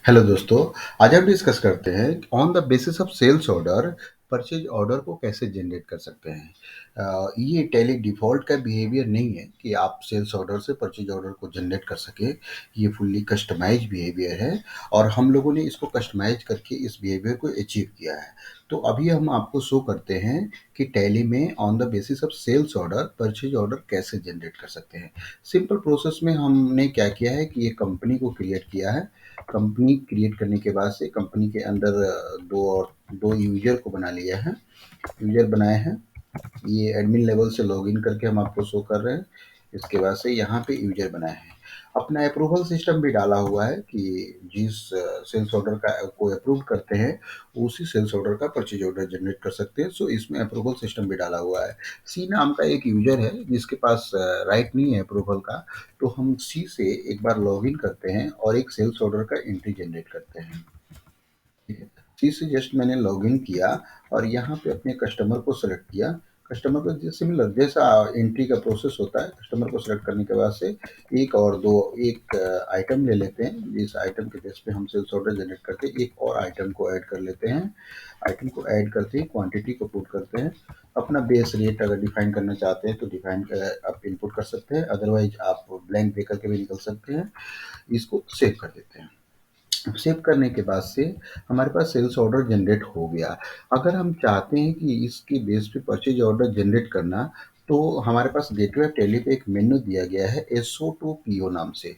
Hello दोस्तों, आज हम डिस्कस करते हैं on the basis of sales order purchase order को कैसे जनरेट कर सकते हैं। ये टैली डिफ़ॉल्ट का बिहेवियर नहीं है कि आप सेल्स ऑर्डर से परचेज ऑर्डर को जनरेट कर सकें। ये फुल्ली कस्टमाइज्ड बिहेवियर है और हम लोगों ने इसको कस्टमाइज़ करके इस बिहेवियर को अचीव किया है। तो अभी हम आपको शो करते हैं कि टैली में on the basis of sales order purchase order कैसे जनरेट कर सकते हैं। सिंपल प्रोसेस में हमने क्या किया है कि ये कंपनी को क्रिएट किया है। कंपनी क्रिएट करने के बाद से कंपनी के अंदर दो यूजर को बना लिया है। यूजर बनाए हैं, ये एडमिन लेवल से लॉगिन करके हम आपको शो कर रहे हैं। इसके बाद से यहाँ पे यूजर बनाए हैं। अपना अप्रूवल सिस्टम भी डाला हुआ है कि जिस सेल्स ऑर्डर का को अप्रूव करते हैं उसी सेल्स ऑर्डर का परचेज ऑर्डर जनरेट कर सकते हैं। सो इसमें अप्रूवल सिस्टम भी डाला हुआ है। सी नाम का एक यूजर है जिसके पास राइट नहीं है अप्रूवल का, तो हम सी से एक बार लॉगिन करते हैं और एक सेल्स ऑर्डर का एंट्री जनरेट करते हैं। ठीक है, सी से जस्ट मैंने लॉगिन किया और यहाँ पे अपने कस्टमर को सेलेक्ट किया। कस्टमर को सिमिलर जैसा एंट्री का प्रोसेस होता है, कस्टमर को सेलेक्ट करने के बाद से एक आइटम ले लेते हैं। जिस आइटम के बेस पे हम सेल्स ऑर्डर जनरेट करते हैं एक और आइटम को ऐड कर लेते हैं। आइटम को ऐड करते ही क्वांटिटी को पुट करते हैं। अपना बेस रेट अगर डिफाइन करना चाहते हैं तो डिफाइन आप इनपुट कर सकते हैं, अदरवाइज आप ब्लैंक दे करके भी निकल सकते हैं। इसको सेव कर देते हैं। सेव करने के बाद से हमारे पास सेल्स ऑर्डर जनरेट हो गया। अगर हम चाहते हैं कि इसके बेस पे परचेज ऑर्डर जनरेट करना, तो हमारे पास गेटवे ऑफ टैली पे एक मेन्यू दिया गया है एसओ टू पीओ नाम से।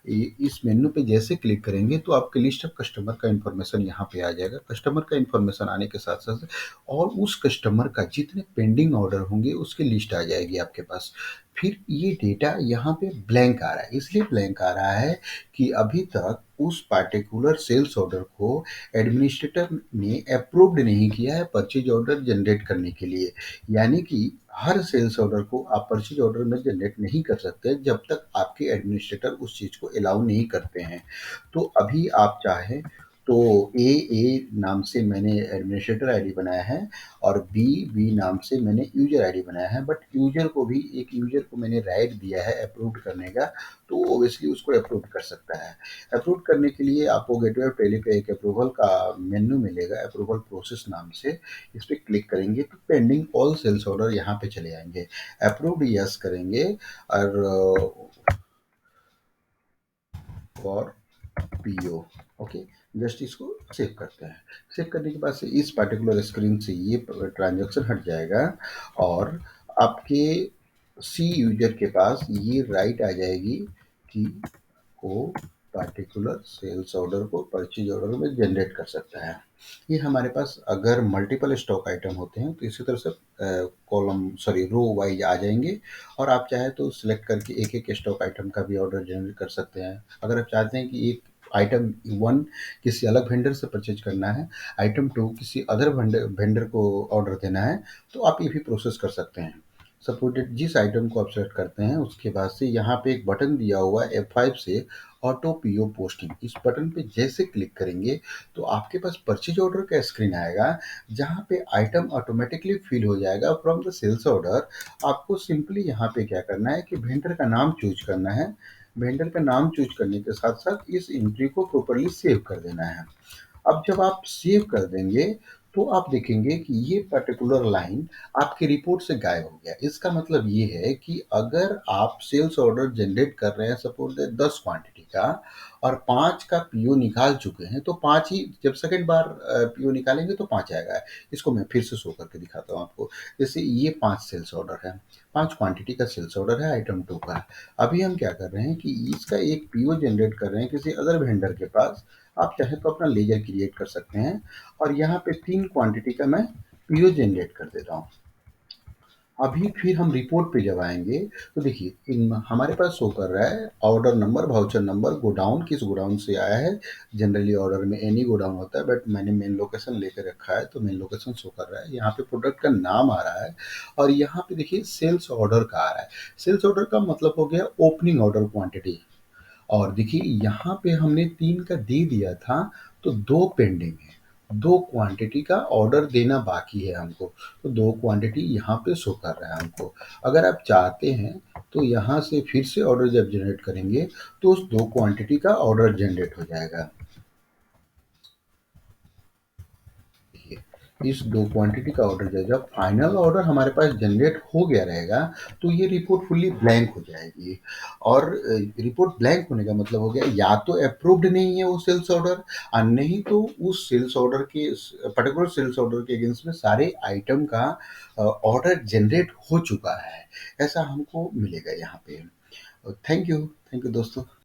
इस मेन्यू पे जैसे क्लिक करेंगे तो आपके लिस्ट ऑफ कस्टमर का इन्फॉर्मेशन यहाँ पे आ जाएगा। कस्टमर का इन्फॉर्मेशन आने के साथ साथ और उस कस्टमर का जितने पेंडिंग ऑर्डर होंगे उसकी लिस्ट आ जाएगी आपके पास। फिर ये डेटा यहाँ पे ब्लैंक आ रहा है, इसलिए ब्लैंक आ रहा है कि अभी तक उस पार्टिकुलर सेल्स ऑर्डर को एडमिनिस्ट्रेटर ने अप्रूव्ड नहीं किया है परचेज ऑर्डर जनरेट करने के लिए। यानी कि हर सेल्स ऑर्डर को आप परचेज ऑर्डर में जनरेट नहीं कर सकते जब तक आपके एडमिनिस्ट्रेटर उस चीज़ को अलाउ नहीं करते हैं। तो अभी आप चाहें तो ए नाम से मैंने एडमिनिस्ट्रेटर आईडी बनाया है और बी नाम से मैंने यूजर आईडी बनाया है। बट एक यूजर को मैंने राइट दिया है अप्रूव करने का, तो ऑब्वियसली उसको अप्रूव कर सकता है। अप्रूव करने के लिए आपको गेटवे ऑफ टैली पे एक अप्रूवल का मेन्यू मिलेगा, अप्रूवल प्रोसेस नाम से। इस पे क्लिक करेंगे तो पेंडिंग ऑल सेल्स ऑर्डर यहाँ पे चले आएंगे। अप्रूव्ड यस करेंगे और फॉर पीओ, ओके। जस्ट इसको सेव करते हैं। सेव करने के बाद से इस पर्टिकुलर स्क्रीन से ये ट्रांजैक्शन हट जाएगा और आपके सी यूजर के पास ये राइट आ जाएगी कि वो पार्टिकुलर सेल्स ऑर्डर को परचेज ऑर्डर में जनरेट कर सकता है। ये हमारे पास अगर मल्टीपल स्टॉक आइटम होते हैं तो इसी तरह से रो वाइज आ जाएंगे और आप चाहे तो सिलेक्ट करके एक एक स्टॉक आइटम का भी ऑर्डर जनरेट कर सकते हैं। अगर आप चाहते हैं कि एक आइटम वन किसी अलग वेंडर से परचेज करना है, आइटम टू किसी अदर वेंडर को ऑर्डर देना है, तो आप ये भी प्रोसेस कर सकते हैं। सपोर्टेड जिस आइटम को आप सेलेक्ट करते हैं उसके बाद से यहाँ पे एक बटन दिया हुआ है F5 से ऑटो पीओ पोस्टिंग। इस बटन पे जैसे क्लिक करेंगे तो आपके पास परचेज ऑर्डर का स्क्रीन आएगा जहाँ पे आइटम ऑटोमेटिकली फिल हो जाएगा फ्रॉम द सेल्स ऑर्डर। आपको सिंपली यहाँ पे क्या करना है कि वेंडर का नाम चूज करना है। वेंडर का नाम चूज करने के साथ साथ इस एंट्री को प्रॉपर्ली सेव कर देना है। अब जब आप सेव कर देंगे तो आप देखेंगे कि ये पर्टिकुलर लाइन आपकी रिपोर्ट से गायब हो गया। इसका मतलब ये है कि अगर आप सेल्स ऑर्डर जनरेट कर रहे हैं सपोज दैट 10 क्वांटिटी का और 5 का पीओ निकाल चुके हैं, तो 5 ही जब सेकंड बार पीओ निकालेंगे तो 5 आएगा। इसको मैं फिर से शो करके दिखाता हूँ आपको। जैसे ये 5 सेल्स ऑर्डर है, 5 क्वांटिटी का सेल्स ऑर्डर है आइटम 2 का। अभी हम क्या कर रहे हैं कि इसका एक पीओ जनरेट कर रहे हैं किसी अदर वेंडर के पास। आप चाहे तो अपना लेजर क्रिएट कर सकते हैं और यहाँ पे 3 क्वांटिटी का मैं पीओ जनरेट कर देता हूँ। अभी फिर हम रिपोर्ट पे जब आएंगे तो देखिए इन हमारे पास शो कर रहा है order number, voucher number, godown किस गोडाउन से आया है। जनरली ऑर्डर में एनी गोडाउन होता है बट मैंने मेन लोकेशन लेकर रखा है तो मेन लोकेशन शो कर रहा है। यहाँ पे प्रोडक्ट का नाम आ रहा है और यहाँ पे देखिए सेल्स ऑर्डर का आ रहा है। सेल्स ऑर्डर का मतलब हो गया ओपनिंग ऑर्डर क्वांटिटी। और देखिए यहाँ पे हमने 3 का दे दिया था तो 2 पेंडिंग है। 2 क्वांटिटी का ऑर्डर देना बाकी है हमको, तो 2 क्वांटिटी यहाँ पे शो कर रहा है हमको। अगर आप चाहते हैं तो यहाँ से फिर से ऑर्डर जब जनरेट करेंगे तो उस 2 क्वांटिटी का ऑर्डर जनरेट हो जाएगा। इस 2 क्वांटिटी का ऑर्डर जाए, जब फाइनल ऑर्डर हमारे पास जनरेट हो गया रहेगा, तो ये रिपोर्ट फुल्ली ब्लैंक हो जाएगी। और रिपोर्ट ब्लैंक होने का मतलब हो गया या तो अप्रूव्ड नहीं है वो सेल्स ऑर्डर, और नहीं तो उस सेल्स ऑर्डर के पर्टिकुलर सेल्स ऑर्डर के अगेंस्ट में सारे आइटम का ऑर्डर जनरेट हो चुका है। ऐसा हमको मिलेगा यहाँ पे। थैंक यू दोस्तों।